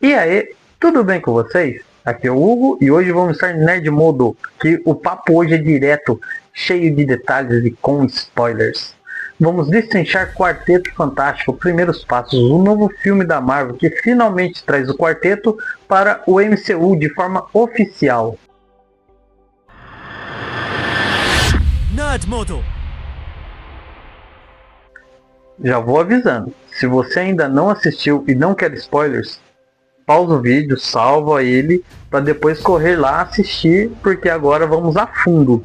E aí, tudo bem com vocês? Aqui é o Hugo e hoje vamos estar em Nerd Modo, que o papo hoje é direto, cheio de detalhes e com spoilers. Vamos destrinchar Quarteto Fantástico, Primeiros Passos, o novo filme da Marvel que finalmente traz o quarteto para o MCU de forma oficial. Nerd Modo. Já vou avisando, se você ainda não assistiu e não quer spoilers, pausa o vídeo, salva ele, para depois correr lá assistir, porque agora vamos a fundo.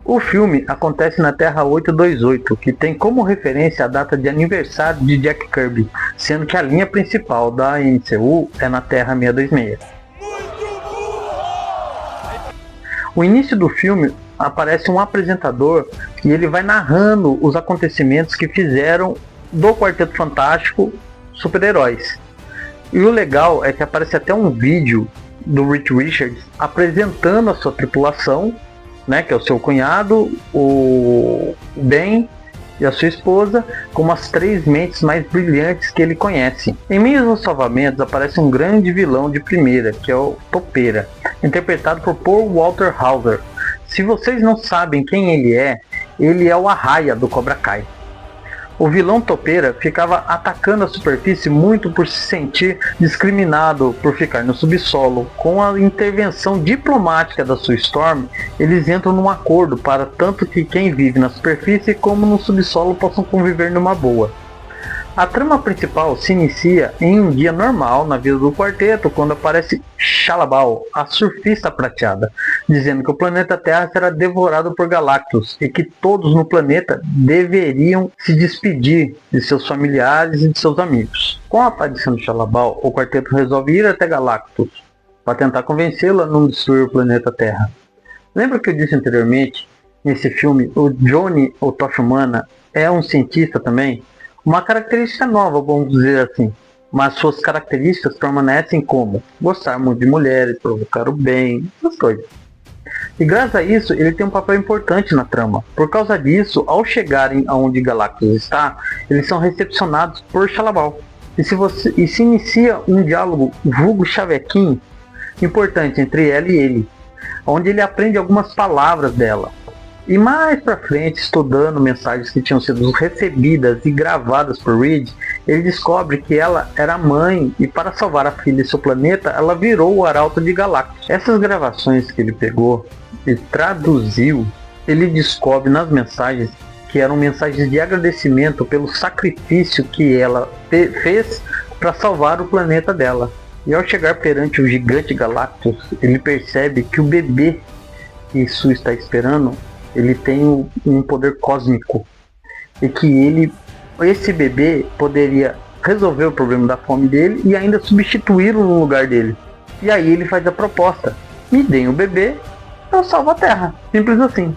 O filme acontece na Terra 828, que tem como referência a data de aniversário de Jack Kirby, sendo que a linha principal da MCU é na Terra 626. O início do filme aparece um apresentador e ele vai narrando os acontecimentos que fizeram do Quarteto Fantástico super-heróis. E o legal é que aparece até um vídeo do Reed Richards apresentando a sua tripulação, né, que é o seu cunhado, o Ben e a sua esposa, como as três mentes mais brilhantes que ele conhece. Em meio aos salvamentos aparece um grande vilão de primeira, que é o Topeira, interpretado por Paul Walter Hauser. Se vocês não sabem quem ele é o Arraia do Cobra Kai. O vilão Topeira ficava atacando a superfície muito por se sentir discriminado por ficar no subsolo. Com a intervenção diplomática da Sue Storm, eles entram num acordo para tanto que quem vive na superfície como no subsolo possam conviver numa boa. A trama principal se inicia em um dia normal na vida do quarteto, quando aparece Shalla-Bal, a surfista prateada, dizendo que o planeta Terra será devorado por Galactus e que todos no planeta deveriam se despedir de seus familiares e de seus amigos. Com a aparição de Shalla-Bal, o quarteto resolve ir até Galactus para tentar convencê-la a não destruir o planeta Terra. Lembra que eu disse anteriormente, nesse filme, o Johnny, o Tocha Humana, é um cientista também? Uma característica nova, vamos dizer assim, mas suas características permanecem como gostar muito de mulheres, provocar o bem, essas coisas. E graças a isso, ele tem um papel importante na trama. Por causa disso, ao chegarem aonde Galactus está, eles são recepcionados por Shalla-Bal. E se inicia um diálogo vulgo chavequinho importante entre ela e ele, onde ele aprende algumas palavras dela. E mais pra frente, estudando mensagens que tinham sido recebidas e gravadas por Reed, ele descobre que ela era mãe e para salvar a filha e seu planeta, ela virou o Arauto de Galactus. Essas gravações que ele pegou e traduziu, ele descobre nas mensagens que eram mensagens de agradecimento pelo sacrifício que ela fez para salvar o planeta dela. E ao chegar perante o gigante Galactus, ele percebe que o bebê que Sue está esperando, ele tem um poder cósmico e que esse bebê poderia resolver o problema da fome dele e ainda substituí-lo no lugar dele. E aí ele faz a proposta: me deem o bebê, eu salvo a Terra. Simples assim.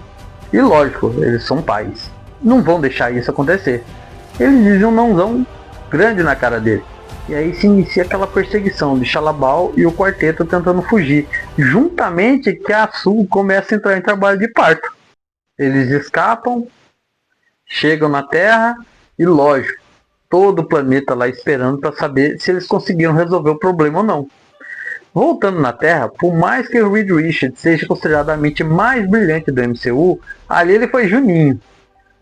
E lógico, eles são pais, não vão deixar isso acontecer. Eles dizem um nãozão grande na cara dele. E aí se inicia aquela perseguição de Shalla-Bal e o quarteto tentando fugir, juntamente que a Sue começa a entrar em trabalho de parto. Eles escapam, chegam na Terra e, lógico, todo o planeta lá esperando para saber se eles conseguiram resolver o problema ou não. Voltando na Terra, por mais que o Reed Richards seja consideradamente mais brilhante do MCU, ali ele foi Juninho,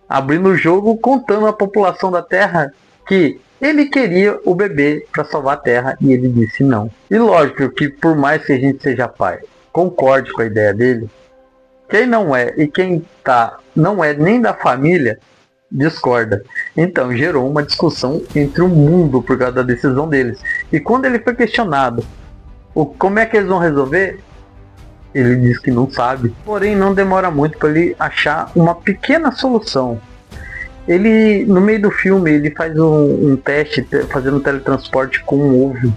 abrindo o jogo contando à população da Terra que ele queria o bebê para salvar a Terra e ele disse não. E lógico que por mais que a gente seja pai, concorde com a ideia dele, quem não é e quem não é nem da família, discorda. Então gerou uma discussão entre o mundo por causa da decisão deles. E quando ele foi questionado como é que eles vão resolver, ele diz que não sabe. Porém não demora muito para ele achar uma pequena solução. Ele, no meio do filme, ele faz um teste fazendo teletransporte com um ovo.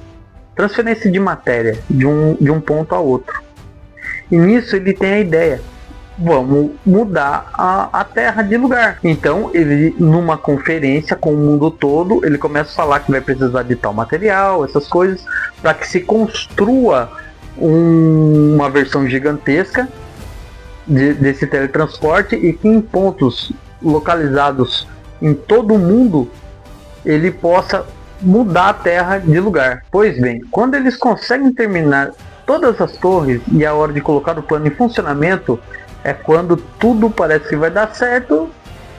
Transferência de matéria de um ponto a outro. E nisso ele tem a ideia: vamos mudar a Terra de lugar. Então ele, numa conferência com o mundo todo, ele começa a falar que vai precisar de tal material, essas coisas, para que se construa uma versão gigantesca desse teletransporte e que em pontos localizados em todo o mundo ele possa mudar a Terra de lugar. Pois bem, quando eles conseguem terminar todas as torres e é a hora de colocar o plano em funcionamento, é quando tudo parece que vai dar certo,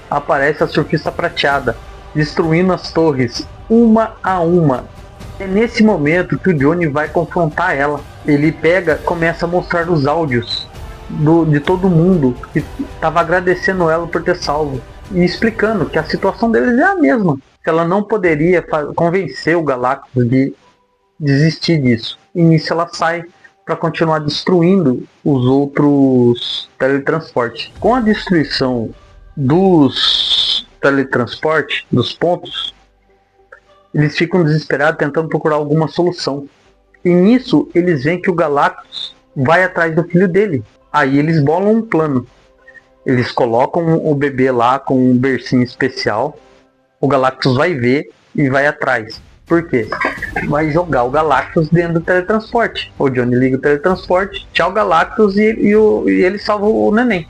aparece a Surfista Prateada, destruindo as torres, uma a uma. É nesse momento que o Johnny vai confrontar ela. Ele começa a mostrar os áudios de todo mundo que estava agradecendo ela por ter salvo. E explicando que a situação deles é a mesma. Que ela não poderia convencer o Galactus de desistir disso. E nisso ela sai para continuar destruindo os outros teletransportes. Com a destruição dos teletransportes, dos pontos, eles ficam desesperados tentando procurar alguma solução. E nisso eles veem que o Galactus vai atrás do filho dele. Aí eles bolam um plano. Eles colocam o bebê lá com um bercinho especial. O Galactus vai ver e vai atrás. Por quê? Vai jogar o Galactus dentro do teletransporte. O Johnny liga o teletransporte, tchau Galactus, e ele salva o neném.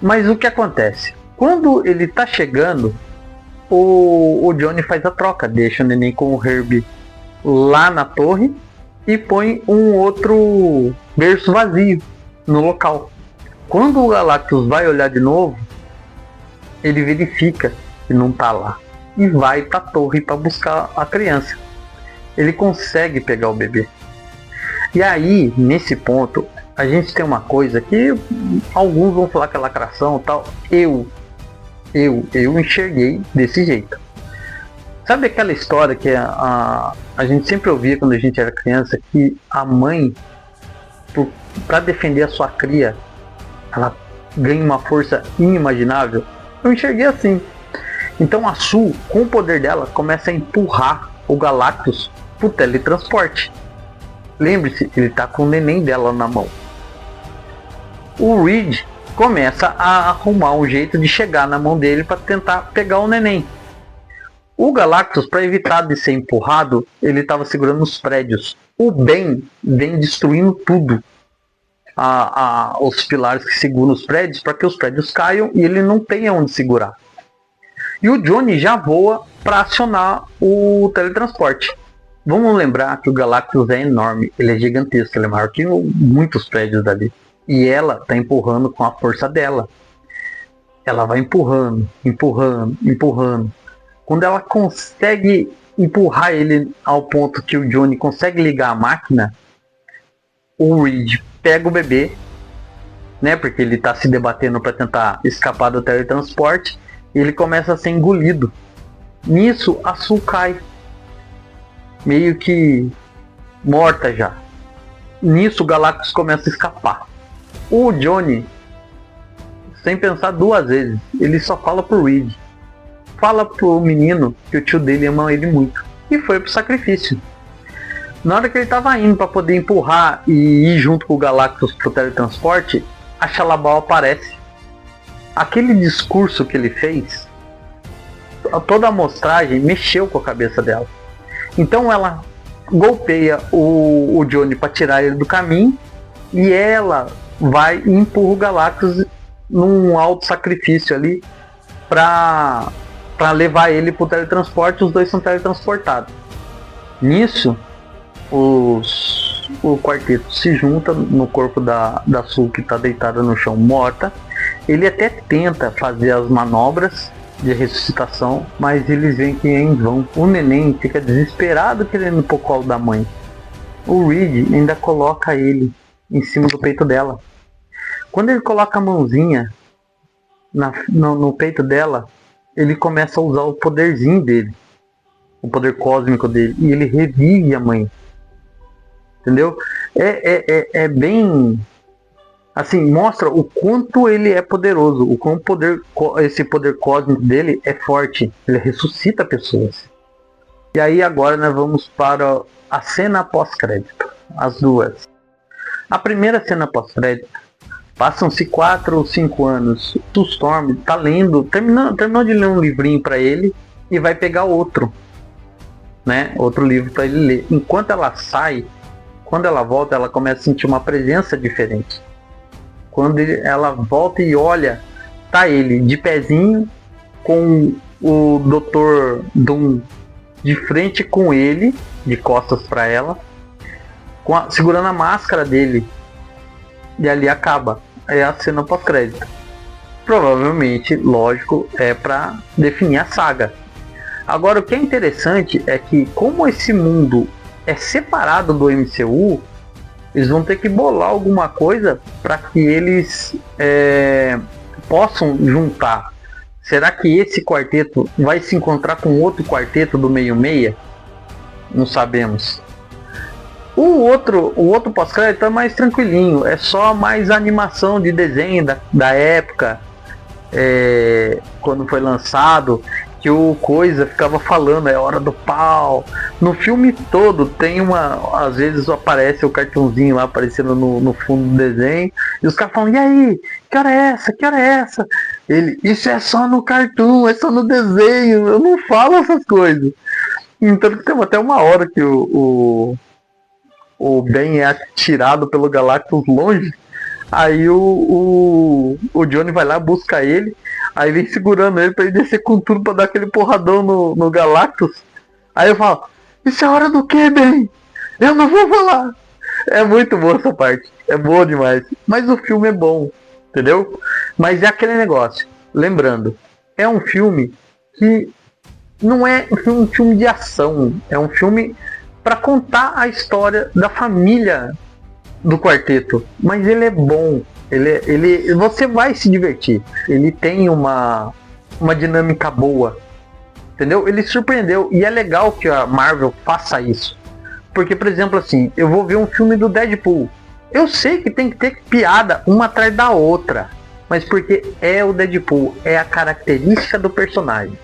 Mas o que acontece? Quando ele tá chegando, o Johnny faz a troca. Deixa o neném com o Herbie lá na torre e põe um outro berço vazio no local. Quando o Galactus vai olhar de novo, ele verifica que não tá lá e vai pra torre para buscar a criança. Ele consegue pegar o bebê. E aí, nesse ponto, a gente tem uma coisa que alguns vão falar que é lacração e tal. Eu enxerguei desse jeito. Sabe aquela história que a gente sempre ouvia quando a gente era criança, que a mãe, para defender a sua cria, ela ganha uma força inimaginável? Eu enxerguei assim. Então a Sue, com o poder dela, começa a empurrar o Galactus pro teletransporte. Lembre-se, ele tá com o neném dela na mão. O Reed começa a arrumar um jeito de chegar na mão dele para tentar pegar o neném. O Galactus, para evitar de ser empurrado, ele estava segurando os prédios. O Ben vem destruindo tudo. Os pilares que seguram os prédios, para que os prédios caiam e ele não tenha onde segurar. E o Johnny já voa para acionar o teletransporte. Vamos lembrar que o Galactus é enorme, ele é gigantesco, ele é maior que muitos prédios dali. E ela está empurrando com a força dela. Ela vai empurrando. Quando ela consegue empurrar ele ao ponto que o Johnny consegue ligar a máquina, o Reed pega o bebê, né, porque ele está se debatendo para tentar escapar do teletransporte, e ele começa a ser engolido. Nisso, a Sue cai, meio que morta já. Nisso, o Galactus começa a escapar. O Johnny, sem pensar duas vezes, ele só fala pro Reed. Fala pro menino que o tio dele ama ele muito. E foi pro sacrifício. Na hora que ele tava indo para poder empurrar e ir junto com o Galactus pro teletransporte, a Shalla-Bal aparece. Aquele discurso que ele fez, toda a amostragem mexeu com a cabeça dela. Então ela golpeia o Johnny para tirar ele do caminho, e ela vai e empurra o Galactus num alto sacrifício ali para levar ele pro teletransporte. Os dois são teletransportados. Nisso, o quarteto se junta no corpo da Sue, que está deitada no chão morta. Ele até tenta fazer as manobras de ressuscitação, mas eles veem que é em vão. O neném fica desesperado querendo ir pro colo da mãe. O Reed ainda coloca ele em cima do peito dela. Quando ele coloca a mãozinha no peito dela, ele começa a usar o poderzinho dele, o poder cósmico dele, e ele revive a mãe. Entendeu? É bem assim, mostra o quanto ele é poderoso, o quanto esse poder cósmico dele é forte. Ele ressuscita pessoas. E aí agora nós vamos para a cena pós-crédito, as duas. A primeira cena pós-crédito, passam-se 4 ou 5 anos. O Storm tá lendo, terminou de ler um livrinho para ele e vai pegar outro, né? Outro livro para ele ler. Enquanto ela sai, quando ela volta, ela começa a sentir uma presença diferente. Quando ela volta e olha, tá ele de pezinho com o Dr. Doom de frente com ele, de costas para ela, segurando a máscara dele. E ali acaba. É a cena pós-crédito. Provavelmente, lógico, é para definir a saga. Agora, o que é interessante é que, como esse mundo é separado do MCU, eles vão ter que bolar alguma coisa para que eles possam juntar. Será que esse quarteto vai se encontrar com outro quarteto do meio-meia? Não sabemos. O outro pós-crédito é mais tranquilinho, é só mais animação de desenho da época, quando foi lançado, que o Coisa ficava falando, é hora do pau. No filme todo tem às vezes aparece o cartãozinho lá aparecendo no fundo do desenho, e os caras falam, e aí, que hora é essa, que hora é essa? Ele, isso é só no cartoon, é só no desenho, eu não falo essas coisas. Então tem até uma hora que o Ben é atirado pelo Galactus longe. Aí o Johnny vai lá, busca ele. Aí vem segurando ele pra ele descer com tudo pra dar aquele porradão no Galactus. Aí eu falo, isso é hora do que, Ben? Eu não vou falar. É muito boa essa parte. É boa demais. Mas o filme é bom. Entendeu? Mas é aquele negócio. Lembrando, é um filme que não é um filme de ação. É um filme para contar a história da família do quarteto. Mas ele é bom. Você vai se divertir. Ele tem uma dinâmica boa. Entendeu? Ele surpreendeu. E é legal que a Marvel faça isso. Porque, por exemplo, assim, eu vou ver um filme do Deadpool. Eu sei que tem que ter piada uma atrás da outra. Mas porque é o Deadpool. É a característica do personagem.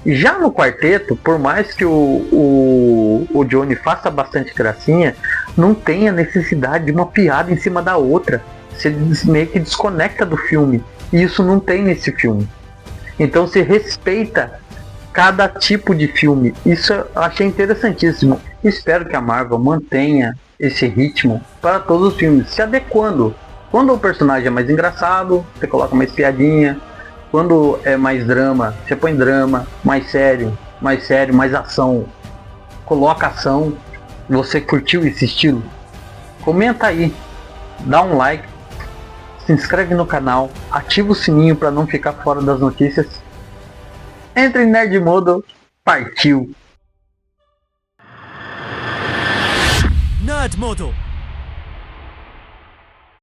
Já no quarteto, por mais que o Johnny faça bastante gracinha, não tem a necessidade de uma piada em cima da outra. Você meio que desconecta do filme. E isso não tem nesse filme. Então você respeita cada tipo de filme. Isso eu achei interessantíssimo. Espero que a Marvel mantenha esse ritmo para todos os filmes, se adequando. Quando o personagem é mais engraçado, você coloca mais piadinha. Quando é mais drama, você põe drama, mais sério, mais ação. Coloca ação. Você curtiu esse estilo? Comenta aí, dá um like, se inscreve no canal, ativa o sininho para não ficar fora das notícias. Entre em Nerd Model, partiu! Nerd Model.